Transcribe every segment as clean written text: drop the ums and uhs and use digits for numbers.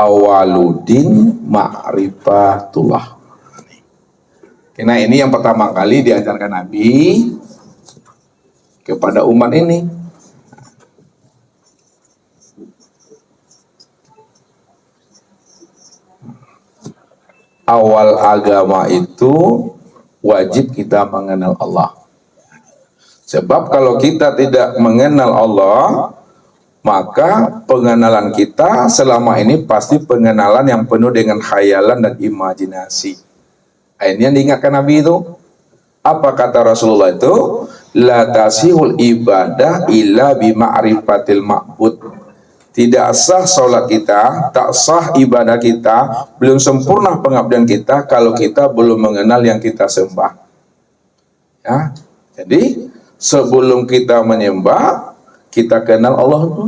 awaludin ma'rifatullah. Nah ini yang pertama kali diajarkan Nabi kepada umat ini. Awal agama itu wajib kita mengenal Allah. Sebab kalau kita tidak mengenal Allah, maka pengenalan kita selama ini pasti pengenalan yang penuh dengan khayalan dan imajinasi. Ini yang diingatkan Nabi itu. Apa kata Rasulullah itu? La tasihul ibadah illa bima'rifatil ma'bud. Tidak sah sholat kita, tak sah ibadah kita, belum sempurna pengabdian kita kalau kita belum mengenal yang kita sembah. Ya, jadi sebelum kita menyembah, kita kenal Allah dulu.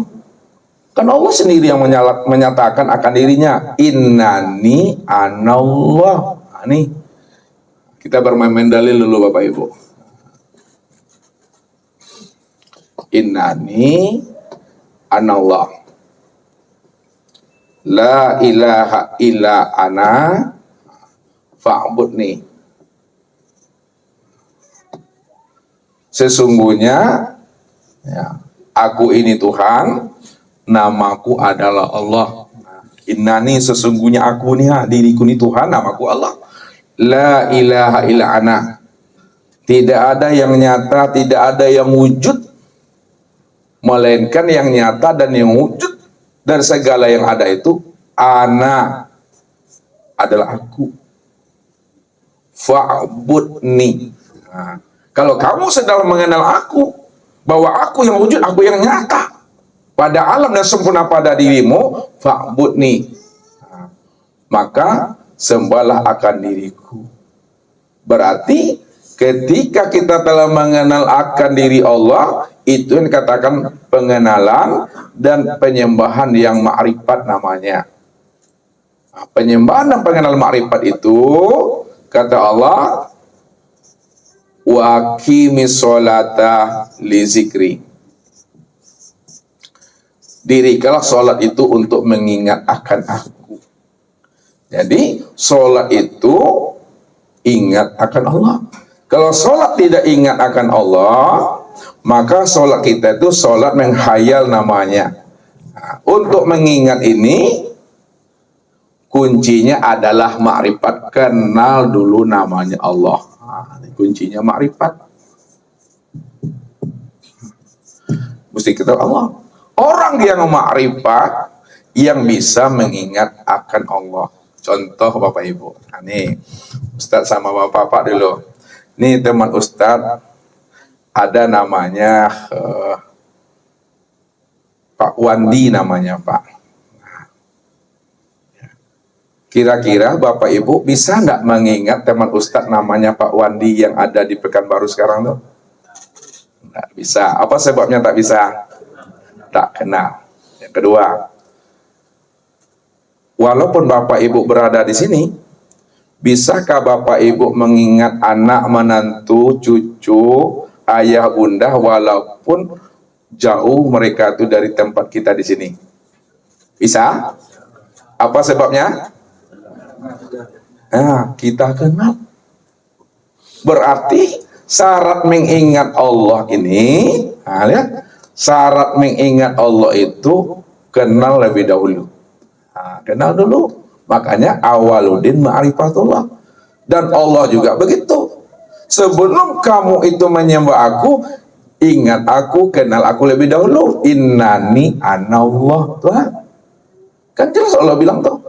Kan Allah sendiri yang menyatakan akan dirinya, innani anallah. Nah, nih, kita bermain-main dalil dulu Bapak Ibu. Innani anallah. La ilaha illa ana fa'budni. Sesungguhnya ya, aku ini Tuhan, namaku adalah Allah. Innani sesungguhnya aku nih, diriku ini Tuhan, namaku Allah. La ilaha illa ana. Tidak ada yang nyata, tidak ada yang wujud, melainkan yang nyata dan yang wujud dari segala yang ada itu ana adalah aku. Fa'budni. Nah, kalau kamu sedang mengenal aku, bahwa aku yang wujud, aku yang nyata pada alam dan sempurna pada dirimu, fa'budni. Nah, maka sembahlah akan diriku. Berarti ketika kita telah mengenal akan diri Allah, itu yang dikatakan pengenalan dan penyembahan yang ma'rifat namanya. Nah, penyembahan dan pengenalan ma'rifat itu, kata Allah, wa aqimis sholata li zikri. Dirikanlah sholat itu untuk mengingat akan aku. Jadi sholat itu ingat akan Allah. Kalau sholat tidak ingat akan Allah, maka sholat kita itu sholat menghayal namanya. Nah, untuk mengingat ini, kuncinya adalah ma'rifat. Kenal dulu namanya Allah. Nah, kuncinya ma'rifat. Mesti kita Allah. Orang yang ma'rifat, yang bisa mengingat akan Allah. Contoh Bapak Ibu. Nah, nih, Ustadz sama Bapak dulu. Nih teman Ustadz, ada namanya Pak Wandi namanya Pak. Kira-kira Bapak Ibu bisa nggak mengingat teman Ustadz namanya Pak Wandi yang ada di Pekanbaru sekarang tuh? Nggak bisa. Apa sebabnya tak bisa? Tak kenal. Yang kedua, walaupun Bapak Ibu berada di sini, bisakah Bapak Ibu mengingat anak, menantu, cucu, ayah, bunda, walaupun jauh mereka itu dari tempat kita di sini? Bisa? Apa sebabnya? Nah, kita kenal. Berarti syarat mengingat Allah ini, nah, lihat, syarat mengingat Allah itu kenal lebih dahulu. Nah, kenal dulu. Makanya awaludin ma'rifatullah. Dan Allah juga begitu. Sebelum kamu itu menyembah aku, ingat aku, kenal aku lebih dahulu. Innani anallah. Tuhan. Kan jelas Allah bilang tuh.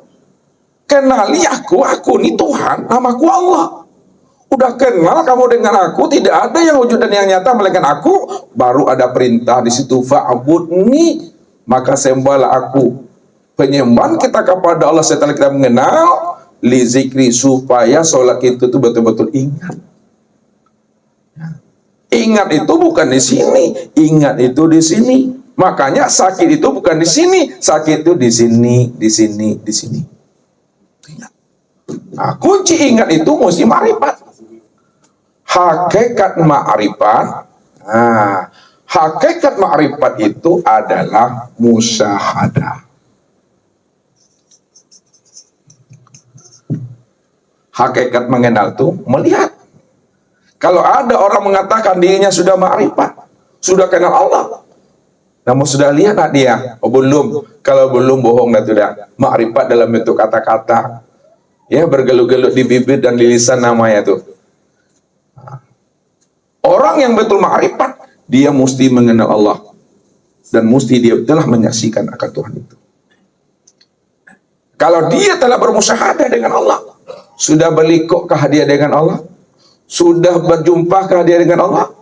Kenali aku ini Tuhan, namaku Allah. Udah kenal kamu dengan aku, tidak ada yang wujud dan yang nyata melainkan aku, baru ada perintah di situ, fa'budni, maka sembahlah aku. Penyembahan kita kepada Allah setelah kita mengenal, li zikri, supaya sholat itu tuh betul-betul ingat. Ingat itu bukan di sini, ingat itu di sini. Makanya sakit itu bukan di sini, sakit itu di sini, di sini, di sini. Nah, kunci ingat itu mesti ma'rifat. Hakikat ma'rifat. Nah, hakikat ma'rifat itu adalah musyahadah. Hakikat mengenal itu melihat. Kalau ada orang mengatakan dirinya sudah ma'rifat, sudah kenal Allah, namun sudah lihat tak dia? Oh, belum. Kalau belum, bohong dah sudah. Ma'rifat dalam bentuk kata-kata, ya, bergelut-gelut di bibir dan di lisan namanya tuh. Orang yang betul ma'rifat, dia mesti mengenal Allah dan mesti dia telah menyaksikan akan Tuhan itu. Kalau dia telah bermusyahadah dengan Allah, sudah berlikukkah dia dengan Allah? Sudah berjumpakah dia dengan Allah?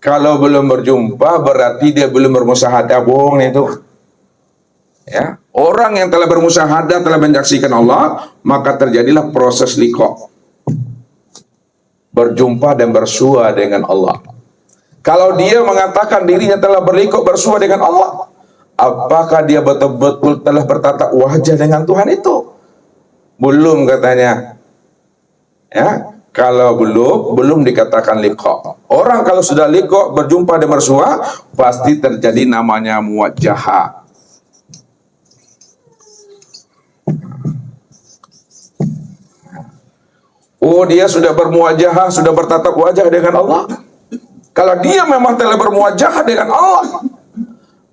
Kalau belum berjumpa, berarti dia belum bermusyahadah. Bohong itu. Ya, orang yang telah bermusyahadah, telah menyaksikan Allah, maka terjadilah proses liqa, berjumpa dan bersua dengan Allah. Kalau dia mengatakan dirinya telah berliqa, bersua dengan Allah, apakah dia betul-betul telah bertatap wajah dengan Tuhan itu? Belum katanya. Ya, kalau belum dikatakan liqa. Orang kalau sudah liqa, berjumpa dan bersua, pasti terjadi namanya muwajjahah. Oh, dia sudah bermuwajahah, sudah bertatap wajah dengan Allah. Kalau dia memang telah bermuwajahah dengan Allah,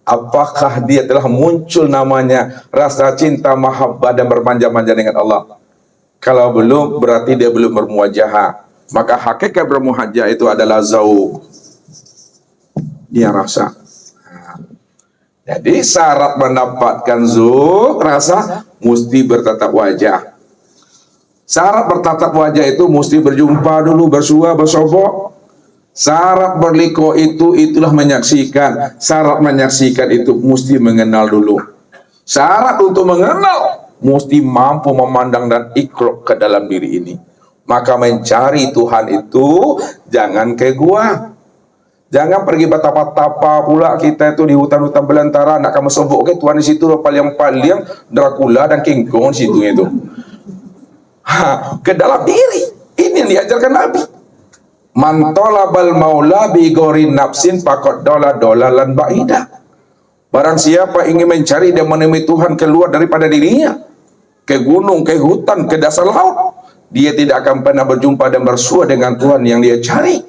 apakah dia telah muncul namanya rasa cinta, mahabbah dan bermanja-manja dengan Allah? Kalau belum, berarti dia belum bermuwajahah. Maka hakikat bermuwajahah itu adalah zauq. Dia rasa. Jadi syarat mendapatkan zauq, rasa, mesti bertatap wajah. Syarat bertatap wajah itu mesti berjumpa dulu, bersua, bersobok. Syarat berliqa itulah menyaksikan. Syarat menyaksikan itu mesti mengenal dulu. Syarat untuk mengenal mesti mampu memandang dan ikrok ke dalam diri ini. Maka mencari Tuhan itu jangan ke gua. Jangan pergi betapa-tapa pula kita itu di hutan-hutan belantara nak kamu sobok ke Tuhan di situ paling Dracula dan King Kong situ itu. Ke dalam diri. Ini yang diajarkan Nabi. Man talabal maula bi ghairi nafsin faqad dolalan ba'ida. Barang siapa ingin mencari dan menemui Tuhan keluar daripada dirinya, ke gunung, ke hutan, ke dasar laut, dia tidak akan pernah berjumpa dan bersua dengan Tuhan yang dia cari.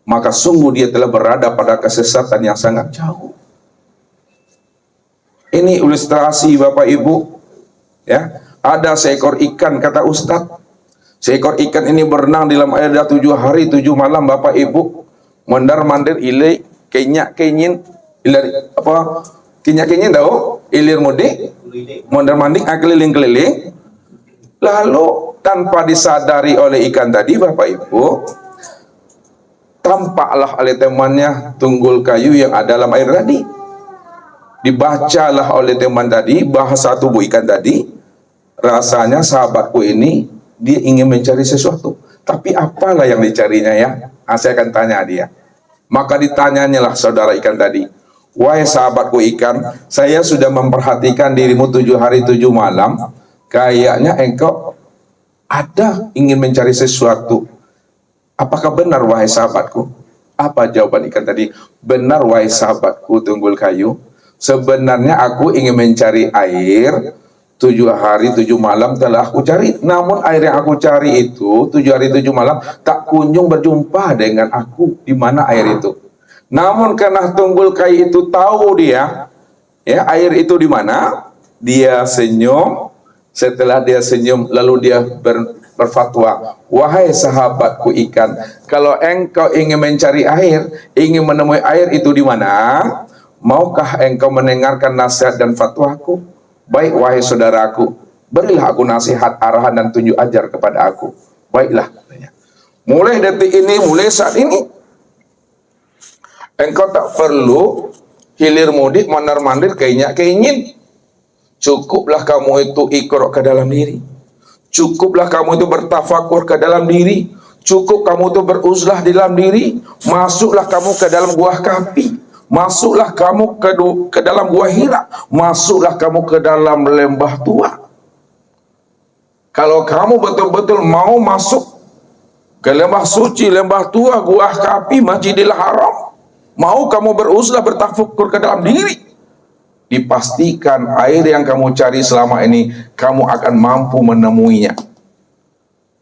Maka sungguh dia telah berada pada kesesatan yang sangat jauh. Ini ilustrasi Bapak Ibu, ya. Ada seekor ikan, kata Ustadz. Seekor ikan ini berenang di dalam air 7 hari 7 malam Bapak Ibu. Mondar-mandir ilir kenyak-kenyin, ilir apa? Kenyak-kenyin tahu? Ilir mudik, mondar-mandir keliling-keliling. Lalu tanpa disadari oleh ikan tadi Bapak Ibu, tampaklah oleh temannya tunggul kayu yang ada dalam air tadi. Dibacalah oleh teman tadi bahasa tubuh ikan tadi. Rasanya sahabatku ini dia ingin mencari sesuatu, tapi apalah yang dicarinya ya? Saya akan tanya dia. Maka ditanyanyalah saudara ikan tadi, wahai sahabatku ikan, saya sudah memperhatikan dirimu 7 hari 7 malam. Kayaknya engkau ada ingin mencari sesuatu. Apakah benar wahai sahabatku? Apa jawaban ikan tadi? Benar wahai sahabatku tunggul kayu. Sebenarnya aku ingin mencari air. 7 hari 7 malam telah aku cari, namun air yang aku cari itu 7 hari 7 malam tak kunjung berjumpa dengan aku. Di mana air itu? Namun karena tunggul kayu itu tahu dia, ya, air itu di mana, dia senyum. Setelah dia senyum, lalu dia berfatwa, wahai sahabatku ikan, kalau engkau ingin mencari air, ingin menemui air itu di mana, maukah engkau mendengarkan nasihat dan fatwaku? Baik wahai saudaraku, berilah aku nasihat, arahan dan tunjuk ajar kepada aku. Baiklah. Mulai detik ini, mulai saat ini, engkau tak perlu hilir mudik, mondar-mandir, kenyak-kenyin. Cukuplah kamu itu ikrok ke dalam diri. Cukuplah kamu itu bertafakur ke dalam diri. Cukup kamu itu beruzlah di dalam diri. Masuklah kamu ke dalam gua Kahfi. Masuklah kamu ke dalam gua Hira. Masuklah kamu ke dalam lembah tua. Kalau kamu betul-betul mau masuk ke lembah suci, lembah tua, gua Kahfi, Masjidil Haram, mau kamu beruzlah, bertafakur ke dalam diri, dipastikan air yang kamu cari selama ini kamu akan mampu menemuinya.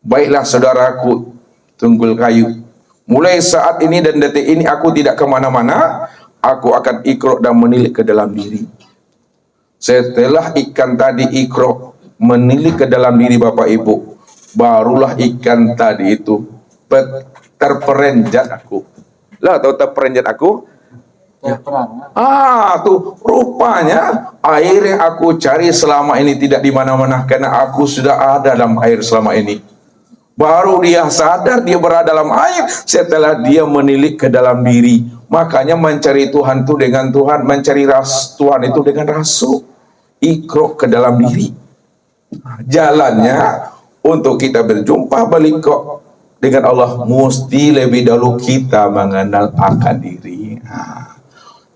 Baiklah saudaraku Tunggul Kayu, mulai saat ini dan detik ini aku tidak kemana-mana. Aku akan ikrok dan menilik ke dalam diri. Setelah ikan tadi ikrok menilik ke dalam diri Bapak Ibu, barulah ikan tadi itu terperenjat aku. Lah, tahu terperenjat aku? Tuh rupanya air yang aku cari selama ini tidak di mana-mana, karena aku sudah ada dalam air selama ini. Baru dia sadar dia berada dalam air setelah dia menilik ke dalam diri. Makanya mencari Tuhan itu dengan Tuhan, mencari Tuhan itu dengan rasul. Ikrok ke dalam diri. Jalannya untuk kita berjumpa balik dengan Allah, mesti lebih dahulu kita mengenal akan diri.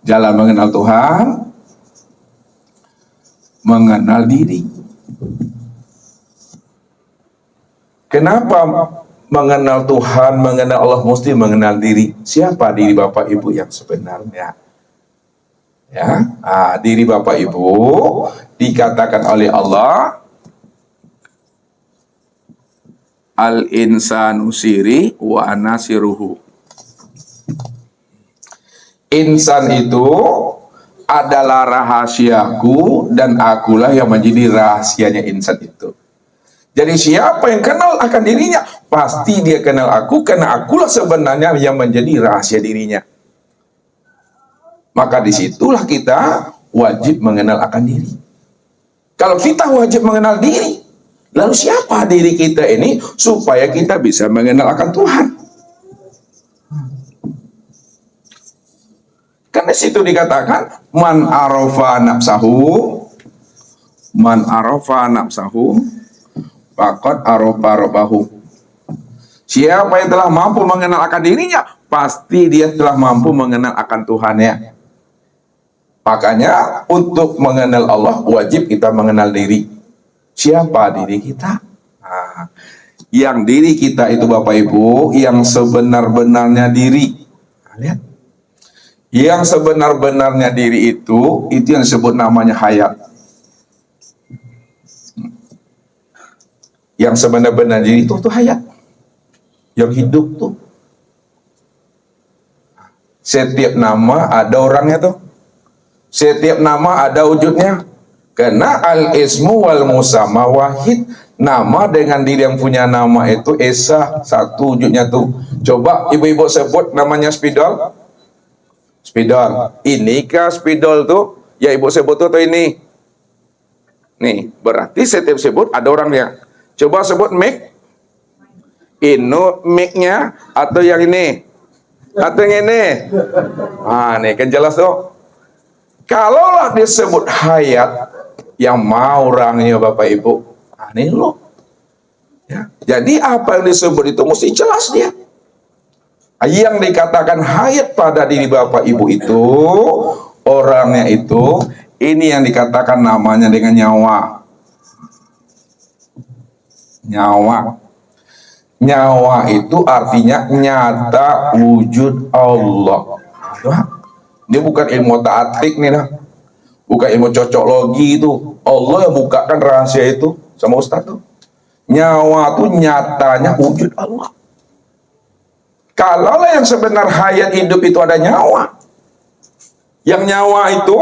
Jalan mengenal Tuhan, mengenal diri. Kenapa mengenal Tuhan, mengenal Allah, mesti mengenal diri? Siapa diri Bapak Ibu yang sebenarnya? Ya, diri Bapak Ibu dikatakan oleh Allah, al-insanu siri wa ana siruhu. Insan itu adalah rahasiaku dan akulah yang menjadi rahasianya insan itu. Jadi siapa yang kenal akan dirinya, pasti dia kenal aku, karena akulah sebenarnya yang menjadi rahasia dirinya. Maka disitulah kita wajib mengenal akan diri. Kalau kita wajib mengenal diri, lalu siapa diri kita ini supaya kita bisa mengenal akan Tuhan? Karena situ dikatakan man arafa nafsahu faqad arafa rabbahu. Siapa yang telah mampu mengenal akan dirinya, pasti dia telah mampu mengenal akan Tuhannya. Makanya untuk mengenal Allah wajib kita mengenal diri. Siapa diri kita? Yang diri kita itu Bapak Ibu, yang sebenar-benarnya diri. Lihat. Yang sebenar-benarnya diri itu yang disebut namanya hayat. Yang sebenar-benarnya diri itu hayat. Yang hidup tuh. Setiap nama ada orangnya tuh. Setiap nama ada wujudnya. Karena al-ismu wal musamma wahid. Nama dengan diri yang punya nama itu esa, satu wujudnya tuh. Coba ibu-ibu sebut namanya spidol. Spidol. Ini kah spidol tuh? Ya ibu sebut tuh ini. Nih, berarti setiap sebut ada orangnya. Coba sebut mic. Ini mic-nya atau yang ini? Atau yang ini? Nih kan jelas tuh. Kalaulah disebut hayat, yang mau orangnya Bapak Ibu. Ini loh. Ya. Jadi apa yang disebut itu mesti jelas dia. Yang dikatakan hayat pada diri Bapak Ibu itu, orangnya itu, ini yang dikatakan namanya dengan nyawa. Nyawa itu artinya nyata wujud Allah. Dia bukan ilmu ta'atik nih lah. Bukan ilmu cocoklogi itu. Allah yang bukakan rahasia itu sama Ustaz tuh. Nyawa itu nyatanya wujud Allah. Kalaulah yang sebenar hayat hidup itu ada nyawa. Yang nyawa itu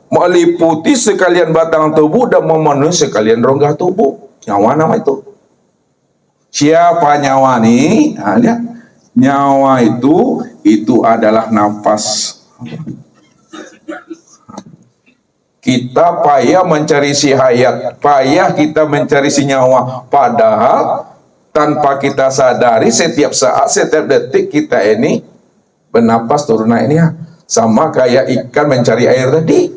meliputi sekalian batang tubuh dan memenuhi sekalian rongga tubuh. Nyawa nama itu. Siapa nyawa nih? Lihat. Nyawa itu adalah nafas. Kita payah mencari si hayat, payah kita mencari si nyawa. Padahal tanpa kita sadari setiap saat, setiap detik kita ini bernapas turun naik ini ya. Sama kayak ikan mencari air tadi.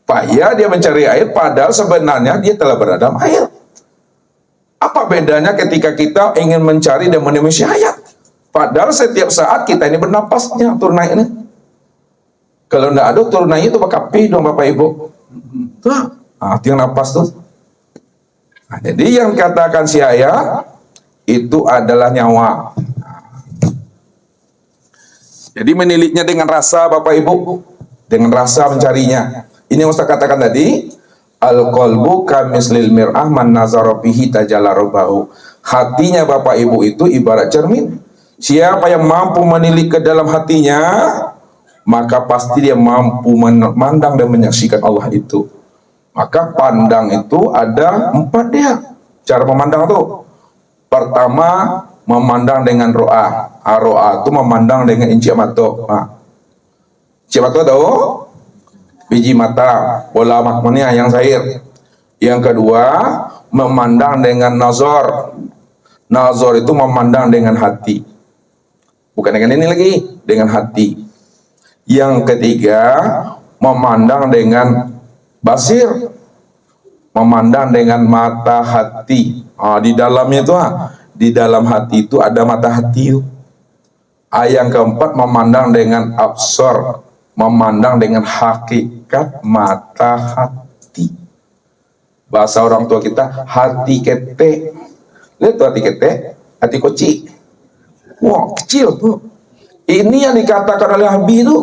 Payah dia mencari air padahal sebenarnya dia telah berada dalam air. Apa bedanya ketika kita ingin mencari dan menemui si hayat? Padahal setiap saat kita ini bernapasnya turun naik ini. Kalau tidak ada turun naik itu bakal pi dong Bapak Ibu. Tuh, itu yang napas tuh. Jadi yang katakan si hayat itu adalah nyawa. Jadi meniliknya dengan rasa Bapak Ibu, dengan rasa mencarinya. Ini yang Ustaz katakan tadi, al-qalbu kamislil mir'ah man nazara fihi tajalla rabbahu. Hatinya Bapak Ibu itu ibarat cermin. Siapa yang mampu menilik ke dalam hatinya, maka pasti dia mampu memandang dan menyaksikan Allah itu. Maka pandang itu ada 4 dia. Cara memandang itu. Pertama, memandang dengan ro'ah. Ro'ah itu memandang dengan inci mata. Inci mata tahu? Biji mata, bola makmurnya yang zahir. Yang kedua, memandang dengan nazar. Nazar itu memandang dengan hati. Bukan dengan ini lagi, dengan hati. Yang ketiga, memandang dengan basir. Memandang dengan mata hati. Di dalamnya itu, di dalam hati itu ada mata hati. Yang keempat, memandang dengan absar. Memandang dengan hakikat mata hati. Bahasa orang tua kita, hati ketek. Lihat tuh hati ketek, hati kecil. Wah, kecil tuh. Ini yang dikatakan oleh Habib itu,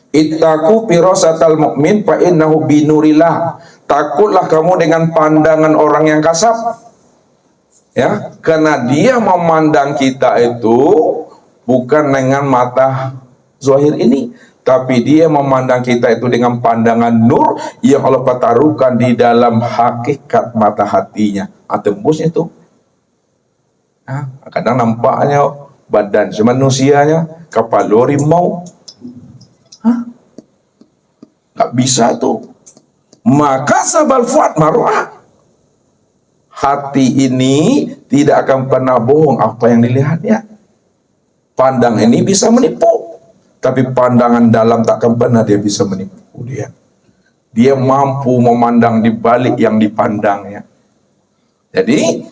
ittaqu firasatal mu'min fa innahu binurillah. Takutlah kamu dengan pandangan orang yang kasar. Ya, karena dia memandang kita itu bukan dengan mata zahir ini, tapi dia memandang kita itu dengan pandangan nur yang Allah taruhkan di dalam hakikat mata hatinya. Tembusnya itu. Kadang nampaknya badan manusianya, kepala rimau. Gak bisa tuh. Maka sabal fuad marwah. Hati ini tidak akan pernah bohong apa yang dilihatnya. Pandang ini bisa menipu, tapi pandangan dalam tak akan pernah dia bisa menipu dia. Dia mampu memandang di balik yang dipandangnya. Jadi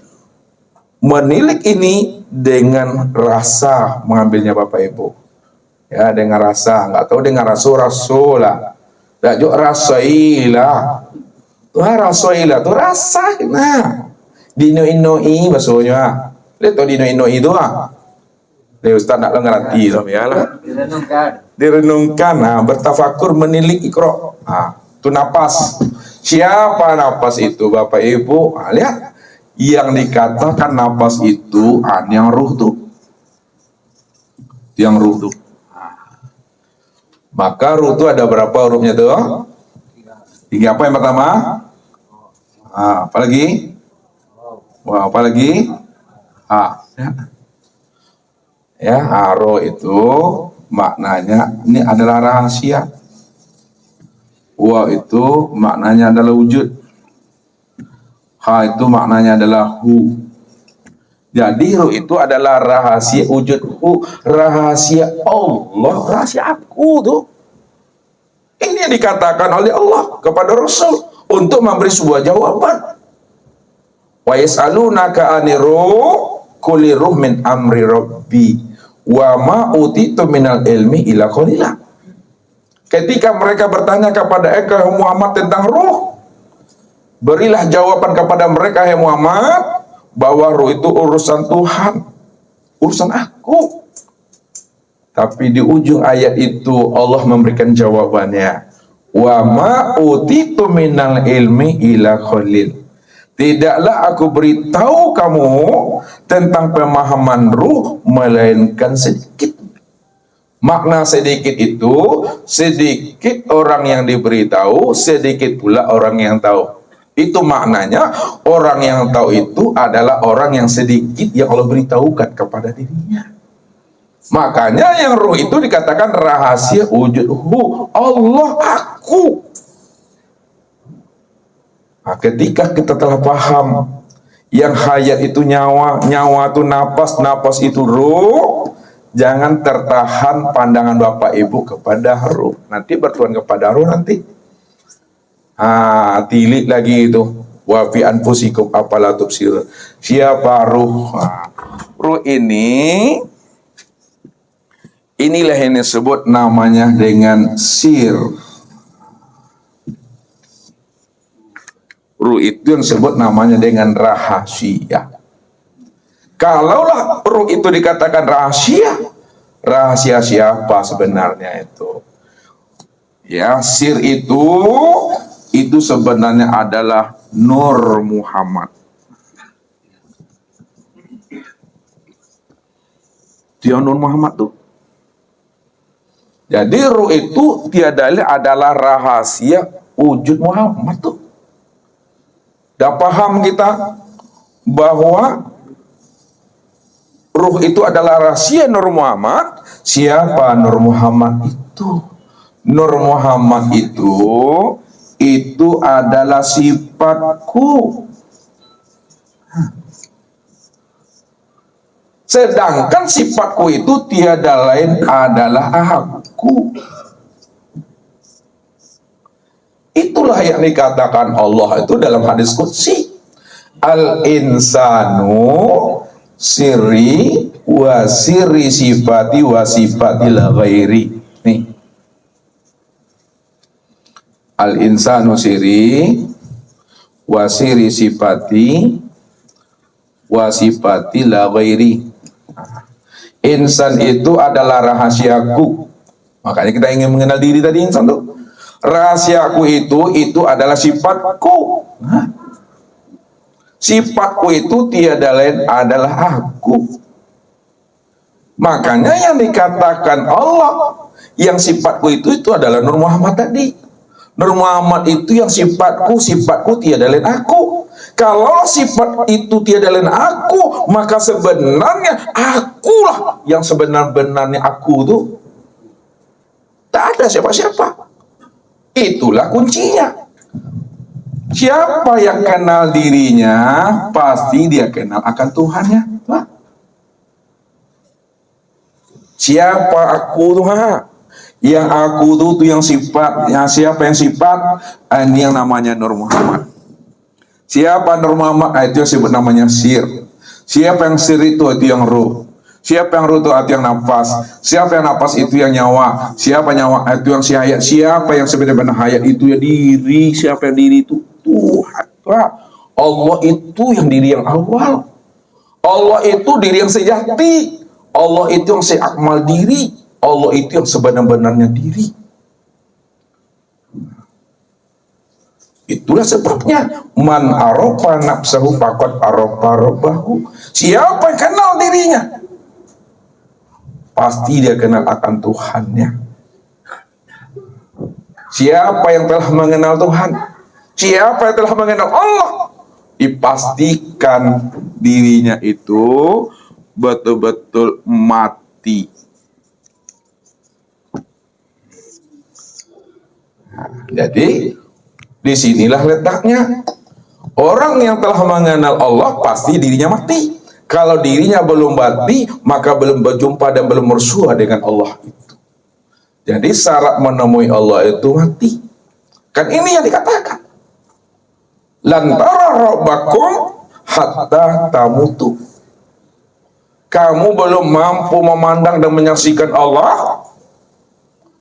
menilik ini dengan rasa mengambilnya Bapak Ibu. Ya, dengan rasa, nggak tahu dengan rasul lah. Tak jok rasailah. Tuh rasailah, tuh rasa. Nah, dino-inoi maksudnya. Lihat tuh dino-inoi itu Dia Ustaz nak ngerti lah ya lah. Direnungkan, bertafakur, menilik, ikro. Itu napas. Siapa napas itu Bapak Ibu? Lihat. Yang dikatakan napas itu yang ruh tuh. Yang ruh tuh. Maka ruh itu ada berapa hurufnya tuh? 3 apa yang pertama? Apa lagi? Wah, apa lagi? Roh itu maknanya ini adalah rahasia. Wa itu maknanya adalah wujud. Itu maknanya adalah hu. Jadi ruh itu adalah rahasia wujud hu, rahasia Allah, rahasia aku tuh. Ini yang dikatakan oleh Allah kepada Rasul untuk memberi sebuah jawaban. Wa yas'alunaka 'anir ruh qul ruh min amri rabbi wa ma utitu minal ilmi illa qalila. Ketika mereka bertanya kepada engkau Muhammad tentang ruh, berilah jawaban kepada mereka hai Muhammad bahwa ruh itu urusan Tuhan, urusan aku. Tapi di ujung ayat itu Allah memberikan jawabannya, wa ma utitu minal ilmi illa qalil. Tidaklah aku beritahu kamu tentang pemahaman ruh melainkan sedikit. Makna sedikit itu, sedikit orang yang diberitahu, sedikit pula orang yang tahu. Itu maknanya orang yang tahu itu adalah orang yang sedikit yang Allah beritahukan kepada dirinya. Makanya yang ruh itu dikatakan rahasia wujudhu, Allah aku. Ketika kita telah paham yang hayat itu nyawa, nyawa itu napas, napas itu ruh, jangan tertahan pandangan Bapak Ibu kepada ruh. Nanti bertuan kepada ruh nanti. Tilik lagi itu. Wa fi anfusikum afala tubsirun. Siapa ruh? Ruh inilah yang disebut namanya dengan sir. Ruh itu yang disebut namanya dengan rahasia. Kalaulah ruh itu dikatakan rahasia, rahasia siapa sebenarnya itu? Ya, sir itu sebenarnya adalah Nur Muhammad. Dia Nur Muhammad tuh. Jadi ruh itu tiada lain adalah rahasia wujud Muhammad tuh. Dah paham kita bahwa ruh itu adalah rahasia Nur Muhammad. Siapa Nur Muhammad itu? Nur Muhammad itu adalah sifatku. Sedangkan sifatku itu tiada lain adalah aku. Itulah yang dikatakan Allah itu dalam hadis qudsi. Al-insanu sirri wa sirri sifati wa sifatil ghairi. Nih. Al-insanu sirri wa sirri sifati wa sifati la ghairi. Insan itu adalah rahasiaku. Makanya kita ingin mengenal diri tadi insan tuh. Rahasiaku itu adalah sifatku. Sifatku itu tiada lain adalah aku. Makanya yang dikatakan Allah, yang sifatku itu adalah Nur Muhammad tadi. Nur Muhammad itu yang sifatku tiada lain aku. Kalau sifat itu tiada lain aku, maka sebenarnya akulah yang sebenar-benarnya aku tuh. Tak ada siapa-siapa. Itulah kuncinya. Siapa yang kenal dirinya, pasti dia kenal akan Tuhannya. Siapa aku tuh? Yang aku tuh yang sifat. Yang siapa yang sifat? Ini yang namanya Nur Muhammad. Siapa Nur Muhammad? Itu yang sebut namanya sir. Siapa yang sir itu yang ruh. Siapa yang ruh itu yang nafas. Siapa yang nafas itu yang nyawa. Siapa nyawa itu yang si hayat. Siapa yang sebenarnya hayat itu ya diri. Siapa yang diri itu? Tuhan. Allah itu yang diri yang awal. Allah itu diri yang sejati. Allah itu yang seakmal diri. Allah itu yang sebenar-benarnya diri. Itulah sebabnya man arafa nafsahu faqad arafa rabbahu. Siapa yang kenal dirinya, pasti dia kenal akan Tuhannya. Siapa yang telah mengenal Tuhan, siapa yang telah mengenal Allah, dipastikan dirinya itu betul-betul mati. Jadi disinilah letaknya. Orang yang telah mengenal Allah pasti dirinya mati. Kalau dirinya belum mati, maka belum berjumpa dan belum bersua dengan Allah itu. Jadi syarat menemui Allah itu mati. Kan ini yang dikatakan. Lan tara rabbakum hatta tamutu. Kamu belum mampu memandang dan menyaksikan Allah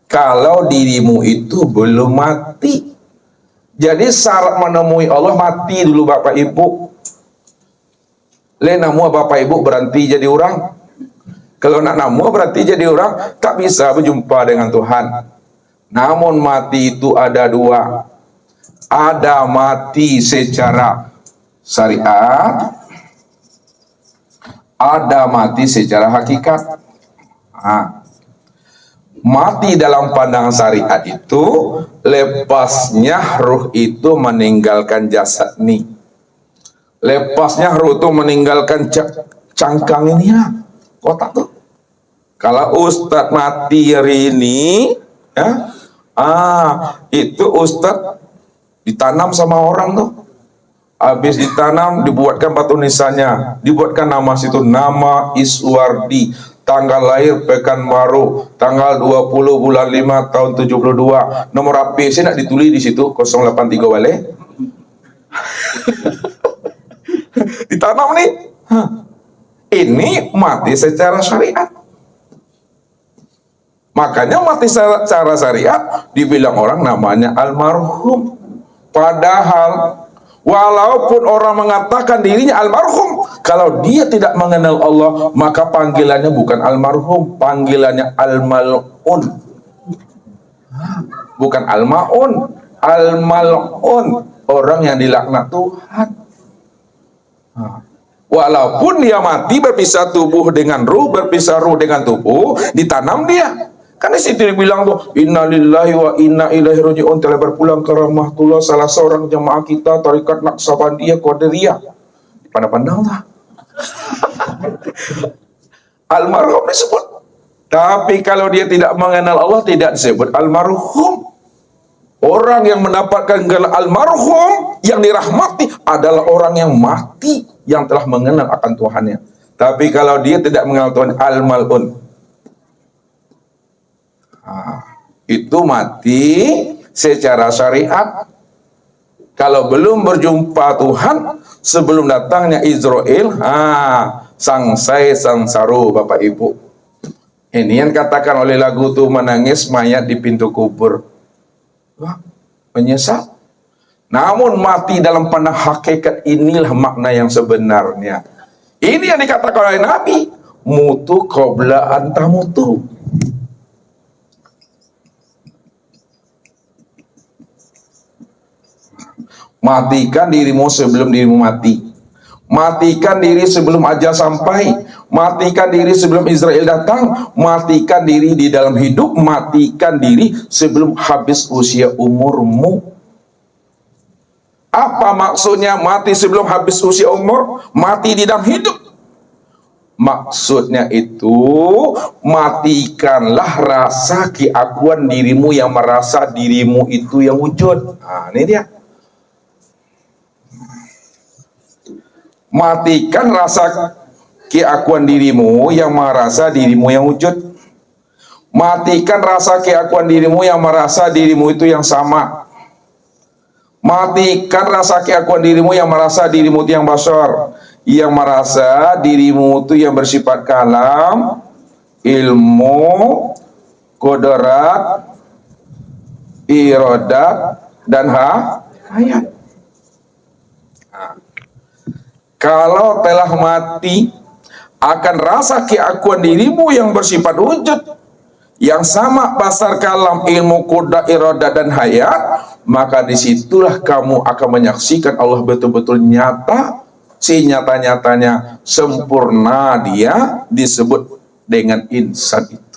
kalau dirimu itu belum mati. Jadi syarat menemui Allah mati dulu Bapak Ibu. Namu Bapak Ibu berhenti jadi orang. Kalau nak namu berhenti jadi orang, tak bisa berjumpa dengan Tuhan. Namun mati itu ada dua. Ada mati secara syariat, ada mati secara hakikat. Mati dalam pandangan syariat itu lepasnya ruh itu meninggalkan jasad nih. Lepasnya ruh itu meninggalkan cangkang ini ya, kotak tuh. Kalau Ustadz mati hari ini, ya, itu Ustadz ditanam sama orang tuh. Habis ditanam, dibuatkan batu nisannya, dibuatkan nama situ, nama Iswardi, tanggal lahir Pekanbaru, tanggal 20 bulan 5 tahun 72, nomor HP saya nak ditulis di situ 083 wale. Ditanam nih. Ini mati secara syariat. Makanya mati secara syariat dibilang orang namanya almarhum. Padahal walaupun orang mengatakan dirinya almarhum, kalau dia tidak mengenal Allah, maka panggilannya bukan almarhum, panggilannya al-mal'un. Bukan al-ma'un, al-mal'un, orang yang dilaknat Tuhan. Walaupun dia mati, berpisah tubuh dengan ruh, berpisah ruh dengan tubuh, ditanam dia. Kan di situ dibilang tuh, innalillahi wa inna ilaihi raji'un, telah berpulang ke rahmatullah salah seorang jemaah kita tarekat Naqsabandiyah Qadiriyah. Pandang-pandang lah. Almarhum disebut. Tapi kalau dia tidak mengenal Allah, tidak disebut almarhum. Orang yang mendapatkan gelar almarhum, yang dirahmati adalah orang yang mati, yang telah mengenal akan Tuhannya. Tapi kalau dia tidak mengenal Tuhan, al-mal'un. Itu mati secara syariat. Kalau belum berjumpa Tuhan, sebelum datangnya Israel, sangsai sangsaru Bapak Ibu. Ini yang katakan oleh lagu tuh, menangis mayat di pintu kubur. Wah, menyesal. Namun mati dalam pandang hakikat, inilah makna yang sebenarnya. Ini yang dikatakan oleh Nabi, mutu qabla antamutu. Matikan dirimu sebelum dirimu mati. Matikan diri sebelum ajal sampai. Matikan diri sebelum Israel datang. Matikan diri di dalam hidup. Matikan diri sebelum habis usia umurmu. Apa maksudnya mati sebelum habis usia umur? Mati di dalam hidup. Maksudnya itu, matikanlah rasa keakuan dirimu yang merasa dirimu itu yang wujud. Nah, ini dia. Matikan rasa keakuan dirimu yang merasa dirimu yang wujud. Matikan rasa keakuan dirimu yang merasa dirimu itu yang sama. Matikan rasa keakuan dirimu yang merasa dirimu itu yang basar, yang merasa dirimu itu yang bersifat kalam, ilmu, kodrat, iradat, dan hayat. Kalau telah mati, akan rasa keakuan dirimu yang bersifat wujud, yang sama basar kalam, ilmu, kodrat, iradat, dan hayat, maka disitulah kamu akan menyaksikan Allah betul-betul nyata, senyata-nyatanya, sempurna dia disebut dengan insan itu.